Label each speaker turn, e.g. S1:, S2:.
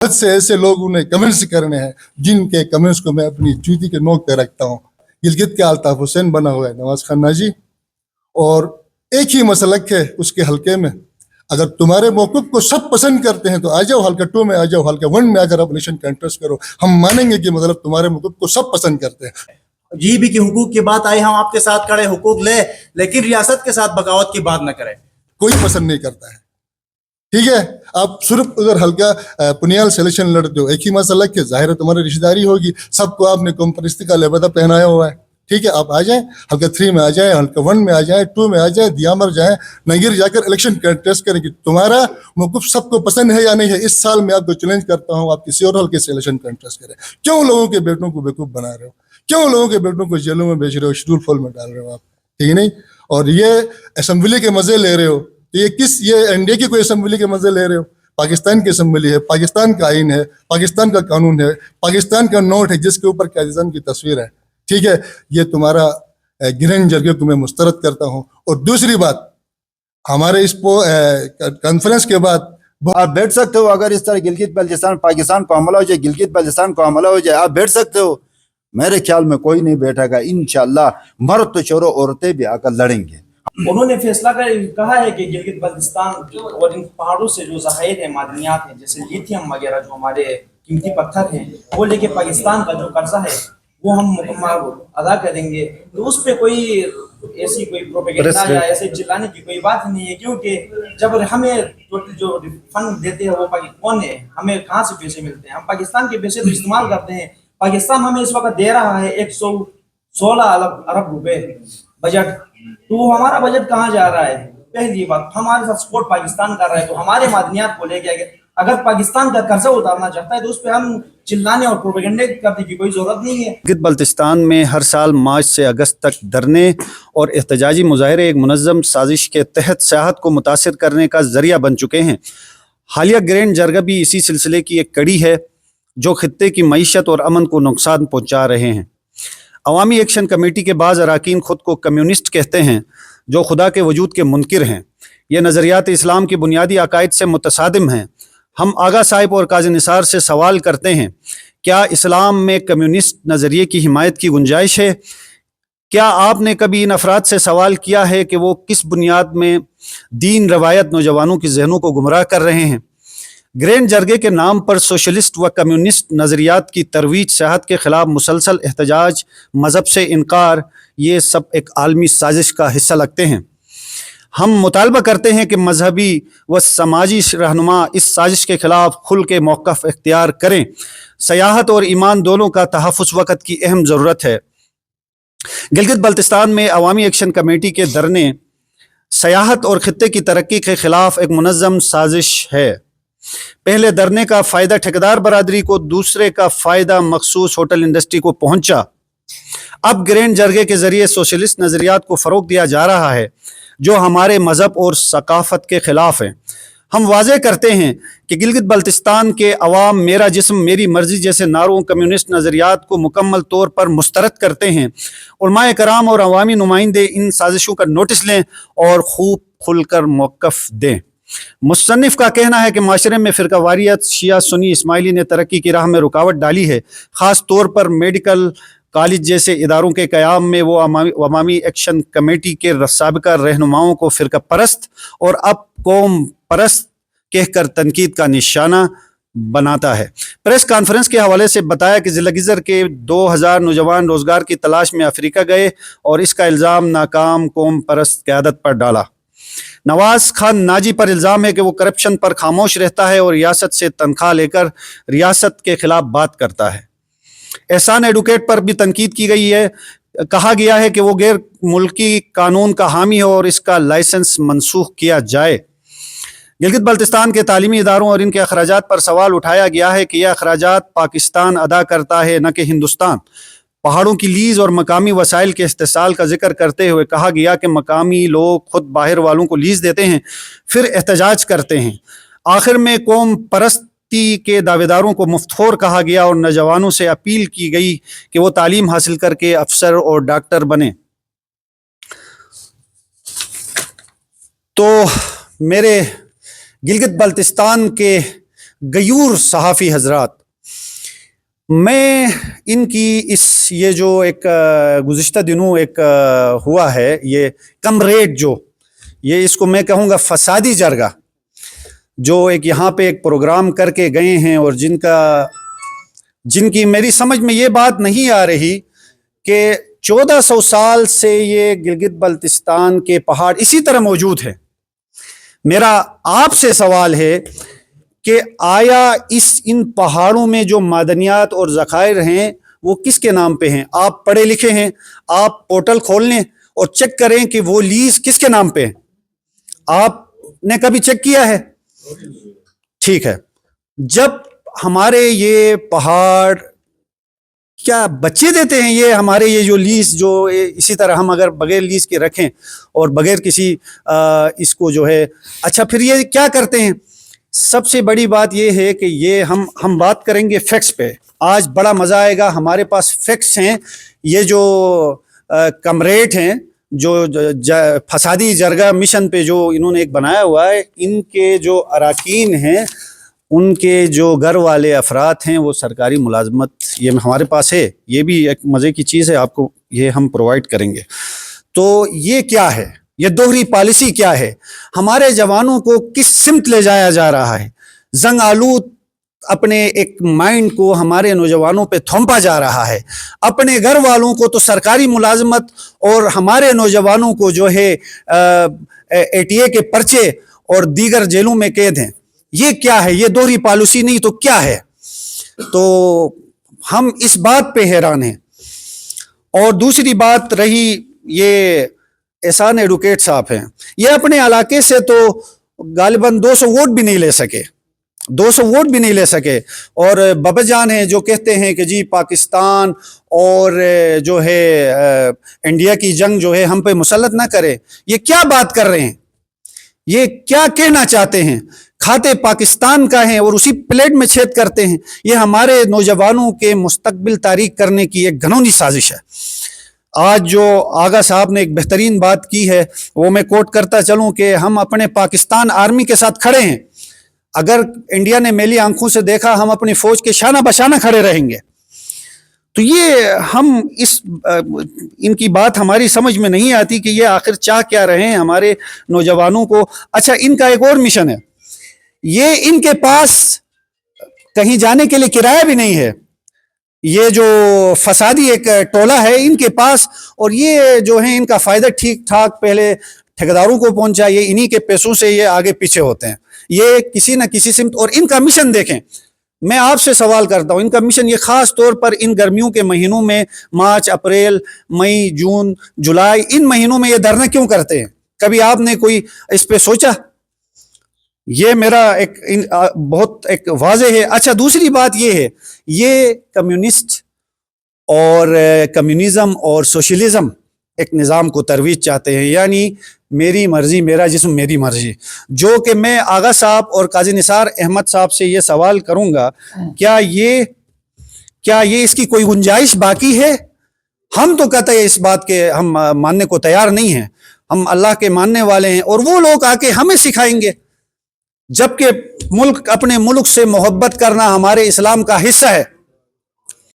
S1: बहुत से ऐसे लोग उन्हें कमेंट्स करने हैं जिनके कमेंट्स को मैं अपनी जूती के नोक पे रखता हूँ। गिलगित के अल्ताफ हुसैन बना हुआ है नवाज खन्ना जी, और एक ही मसलक है उसके हलके में। अगर तुम्हारे मौक़िफ़ को सब पसंद करते हैं तो आ जाओ हल्का 2 में, आ जाओ हल्का 1 में, अगर आप इलेक्शन कंटेस्ट करो, हम मानेंगे कि मतलब तुम्हारे मौक़िफ़ को सब पसंद करते हैं।
S2: जीबी की हुकूक की बात आई, हम आपके साथ खड़े, हुकूक ले, लेकिन रियासत के साथ बगावत की बात न करें।
S1: कोई पसंद नहीं करता है, ठीक है। आप सिर्फ उधर हल्का पुनियाल से इलेक्शन लड़ते हो, एक ही मसला कि जाहिर है तुम्हारी रिश्तेदारी होगी, सबको आपने कौम परस्ती का लिबादा पहनाया हुआ है, ठीक है। आप आ जाएं, हल्का 3 में आ जाए, हल्का 1 में आ जाए, 2 में आ जाए, दियामर जाए, नगीर जाकर इलेक्शन कंटेस्ट करें कि तुम्हारा मौक़िफ़ सबको पसंद है या नहीं है। इस साल मैं आपको चैलेंज करता हूँ, आप किसी और हल्के से इलेक्शन कंटेस्ट करें। क्यों लोगों के बेटों को बेवकूफ़ बना रहे हो, क्यों लोगों के बेटों को जेलों में भेज रहे हो, शेड्यूल फॉल में डाल रहे हो आप, ठीक नहीं। और ये असेंबली के मज़े ले रहे हो, तो ये एनडीए की कोई असेंबली के मज़े ले रहे हो? पाकिस्तान की असेंबली है, पाकिस्तान का आइन है, पाकिस्तान का कानून है, पाकिस्तान का नोट है जिसके ऊपर कायद-ए-आज़म की तस्वीर है, ठीक है। ये तुम्हारा गिरन जरगे को मैं मुस्तरद करता हूँ। और दूसरी बात, हमारे इस कॉन्फ्रेंस के बाद
S3: आप बैठ सकते हो, अगर इस तरह गिलगित बल्चिस्तान पाकिस्तान को हमला हो जाए, गिलगित बल्चिस्तान को हमला हो जाए, आप बैठ सकते हो। मेरे ख्याल में कोई नहीं बैठेगा इंशाअल्लाह। मर्द तो छोड़ो, औरतें भी आकर लड़ेंगे।
S4: उन्होंने फैसला कहा है कि गिलगित बल्तिस्तान और इन पहाड़ों से जो ज़खायर है, मादनियात हैं, जैसे लिथियम वगैरह जो हमारे कीमती पत्थर हैं, वो लेके पाकिस्तान का जो कर्जा है वो हम मुकम्मल अदा करेंगे। तो उस पर कोई ऐसी कोई प्रोपेगेंडा या ऐसे चिल्लाने की कोई बात नहीं है, क्योंकि जब हमें टोटल जो फंड देते हैं वो कौन है, हमें कहाँ से पैसे मिलते हैं, हम पाकिस्तान के पैसे तो इस्तेमाल करते हैं। पाकिस्तान हमें इस वक्त दे रहा है 116 अरब रुपए बजट, तो हमारा बजट कहाँ जा रहा है? पहली बात, हमारे साथ सपोर्ट पाकिस्तान कर रहा है, तो हमारे मादनियात को लेके अगर पाकिस्तान का कर्जा उतारना चाहता है तो उस पर हम चिल्लाने और प्रोपेगेंडे करने की कोई जरूरत नहीं है।
S5: गिलगित बल्तिस्तान में हर साल मार्च से अगस्त तक धरने और एहतजाजी मुजाहरे एक मुनज़्ज़म साजिश के तहत सियाहत को मुतासिर करने का जरिया बन चुके हैं। हालिया ग्रैंड जरगा भी इसी सिलसिले की एक कड़ी है जो खित्ते की मईशत और अमन को नुकसान पहुँचा रहे हैं। अवामी एक्शन कमेटी के बाज़ अरकान ख़ुद को कम्युनिस्ट कहते हैं जो खुदा के वजूद के मुनकिर हैं। ये नज़रियात इस्लाम की बुनियादी अकायद से मुतसादिम हैं। हम आगा साहिब और काजी निसार से सवाल करते हैं, क्या इस्लाम में कम्युनिस्ट नज़रिए की हिमायत की गुंजाइश है? क्या आपने कभी इन अफराद से सवाल किया है कि वो किस बुनियाद में दीन रवायत नौजवानों के जहनों को गुमराह कर रहे हैं? ग्रैंड जरगे के नाम पर सोशलिस्ट व कम्युनिस्ट नज़रियात की तरवीज, सेहत के ख़िलाफ़ मुसलसल एहतजाज, मज़हब से इनकार, ये सब एक आलमी साजिश का हिस्सा लगते हैं। हम मुतालबा करते हैं कि मजहबी व समाजी रहनुमा इस साजिश के ख़िलाफ़ खुल के मौक़िफ़ इख्तियार करें। सियाहत और ईमान दोनों का तहफ़्फ़ुज़ वक़्त की अहम ज़रूरत है। गिलगित बल्तिस्तान में अवामी एक्शन कमेटी के धरने सियाहत और खित्ते की तरक्की के ख़िलाफ़ एक मुनज़्ज़म साजिश है। पहले धरने का फ़ायदा ठेकेदार बरादरी को, दूसरे का फ़ायदा मखसूस होटल इंडस्ट्री को पहुँचा। अब ग्रैंड जरगे के ज़रिए सोशलिस्ट नज़रियात को फ़रोग़ दिया जा रहा है जो हमारे मज़हब और सकाफ़त के ख़िलाफ़ हैं। हम वाज़े करते हैं कि गिलगित बल्तिस्तान के अवाम मेरा जिस्म मेरी मर्ज़ी जैसे नारों कम्युनिस्ट नज़रियात को मुकम्मल तौर पर मुस्तरद करते हैं। उलमाए कराम और अवामी नुमाइंदे इन साजिशों का नोटिस लें और खूब खुलकर मौक़िफ़ दें। मुसन्निफ़ का कहना है कि माशरे में फ़िरका वारियत, शिया सुन्नी इस्माइली ने तरक्की की राह में रुकावट डाली है। ख़ास तौर पर मेडिकल कॉलेज जैसे इदारों के क़याम में वो अवामी एक्शन कमेटी के साबिक़ा रहनुमाओं को फ़िरका परस्त और अब कौम परस्त कहकर तनकीद का निशाना बनाता है। प्रेस कॉन्फ्रेंस के हवाले से बताया कि ज़िला गिज़र के 2000 नौजवान रोज़गार की तलाश में अफ्रीका गए और इसका इल्ज़ाम नाकाम कौम परस्त क़यादत पर डाला। नवाज खान नाजी पर इल्ज़ाम है कि वो करप्शन पर खामोश रहता है और रियासत से तनख्वाह लेकर रियासत के ख़िलाफ़ बात करता है। एहसान एडवोकेट पर भी तनकीद की गई है। कहा गया है कि वो गैर मुल्की कानून का हामी है और इसका लाइसेंस मनसूख किया जाए। गिलगित बल्तिस्तान के तालीमी इदारों और इनके अखराजात पर सवाल उठाया गया है कि यह अखराजात पाकिस्तान अदा करता है न कि हिंदुस्तान। पहाड़ों की लीज और मकामी वसाइल के इस्तेसाल का जिक्र करते हुए कहा गया कि मकामी लोग खुद बाहर वालों को लीज देते हैं फिर एहतजाज करते हैं। आखिर में कौम परस्ती के दावेदारों को मुफ्तखोर कहा गया और नौजवानों से अपील की गई कि वो तालीम हासिल करके अफसर और डॉक्टर बने। तो मेरे गिलगित बल्तिस्तान के गयूर सहाफ़ी हजरात, मैं इनकी ये जो एक गुज़िश्ता दिनों एक हुआ है, ये कमरेड जो ये इसको मैं कहूँगा फसादी जरगा, जो एक यहाँ पे एक प्रोग्राम करके गए हैं और जिनकी मेरी समझ में ये बात नहीं आ रही कि 1400 साल से ये गिलगित बल्तिस्तान के पहाड़ इसी तरह मौजूद है। मेरा आपसे सवाल है कि आया इन पहाड़ों में जो मादनियात और ज़खायर हैं वो किसके नाम पे हैं? आप पढ़े लिखे हैं, आप पोर्टल खोल लें और चेक करें कि वो लीज किसके नाम पे है। आपने कभी चेक किया है? ठीक है, जब हमारे ये पहाड़ क्या बच्चे देते हैं, ये हमारे ये जो लीज जो इसी तरह हम अगर बगैर लीज के रखें और बगैर किसी इसको जो है, अच्छा फिर ये क्या करते हैं? सबसे बड़ी बात ये है कि ये हम बात करेंगे फैक्ट्स पे। आज बड़ा मज़ा आएगा, हमारे पास फैक्ट्स हैं। ये जो कमरेड हैं जो फसादी जरगा मिशन पे जो इन्होंने एक बनाया हुआ है, इनके जो अराकीन हैं, उनके जो घर वाले अफराद हैं वो सरकारी मुलाजमत ये हमारे पास है। ये भी एक मज़े की चीज़ है, आपको ये हम प्रोवाइड करेंगे। तो ये क्या है, ये दोहरी पॉलिसी क्या है? हमारे जवानों को किस सिमत ले जाया जा रहा है? जंग आलूद अपने एक माइंड को हमारे नौजवानों पे थोपा जा रहा है। अपने घर वालों को तो सरकारी मुलाजमत और हमारे नौजवानों को जो है ATA के पर्चे और दीगर जेलों में कैद हैं। ये क्या है? ये दोहरी पॉलिसी नहीं तो क्या है? तो हम इस बात पे हैरान हैं। और दूसरी बात रही ये एहसान एडवोकेट साहब हैं, ये अपने इलाके से तो गालिबन 200 वोट भी नहीं ले सके, 200 वोट भी नहीं ले सके। और बाबा जान हैं जो कहते हैं कि जी पाकिस्तान और जो है इंडिया की जंग जो है हम पे मुसल्लत ना करे। ये क्या बात कर रहे हैं? ये क्या कहना चाहते हैं? खाते पाकिस्तान का है और उसी प्लेट में छेद करते हैं। ये हमारे नौजवानों के मुस्तकबिल तारीख करने की एक घनौनी साजिश है। आज जो आगा साहब ने एक बेहतरीन बात की है वो मैं कोट करता चलूं कि हम अपने पाकिस्तान आर्मी के साथ खड़े हैं। अगर इंडिया ने मेली आंखों से देखा, हम अपनी फौज के शाना बशाना खड़े रहेंगे। तो ये हम इनकी बात हमारी समझ में नहीं आती कि ये आखिर चाह क्या रहे हैं हमारे नौजवानों को। अच्छा, इनका एक और मिशन है, ये इनके पास कहीं जाने के लिए किराया भी नहीं है। ये जो फसादी एक टोला है इनके पास, और ये जो है इनका फायदा ठीक ठाक पहले ठेकेदारों को पहुंचा, ये इन्हीं के पैसों से ये आगे पीछे होते हैं। ये किसी न किसी सिमत, और इनका मिशन देखें, मैं आपसे सवाल करता हूं, इनका मिशन ये खास तौर पर इन गर्मियों के महीनों में, मार्च, अप्रैल, मई, जून, जुलाई, इन महीनों में ये धरना क्यों करते हैं? कभी आपने कोई इस पे सोचा? ये मेरा एक बहुत एक वाज़ेह है। अच्छा, दूसरी बात ये है, ये कम्युनिस्ट और कम्युनिज्म और सोशलिज्म एक निज़ाम को तरवीज चाहते हैं, यानी मेरी मर्जी मेरा जिस्म मेरी मर्जी। जो कि मैं आगा साहब और काजी निसार अहमद साहब से ये सवाल करूंगा, क्या ये इसकी कोई गुंजाइश बाकी है? हम तो कहते हैं इस बात के हम मानने को तैयार नहीं हैं। हम अल्लाह के मानने वाले हैं और वो लोग आके हमें सिखाएंगे, जबकि मुल्क अपने मुल्क से मोहब्बत करना हमारे इस्लाम का हिस्सा है।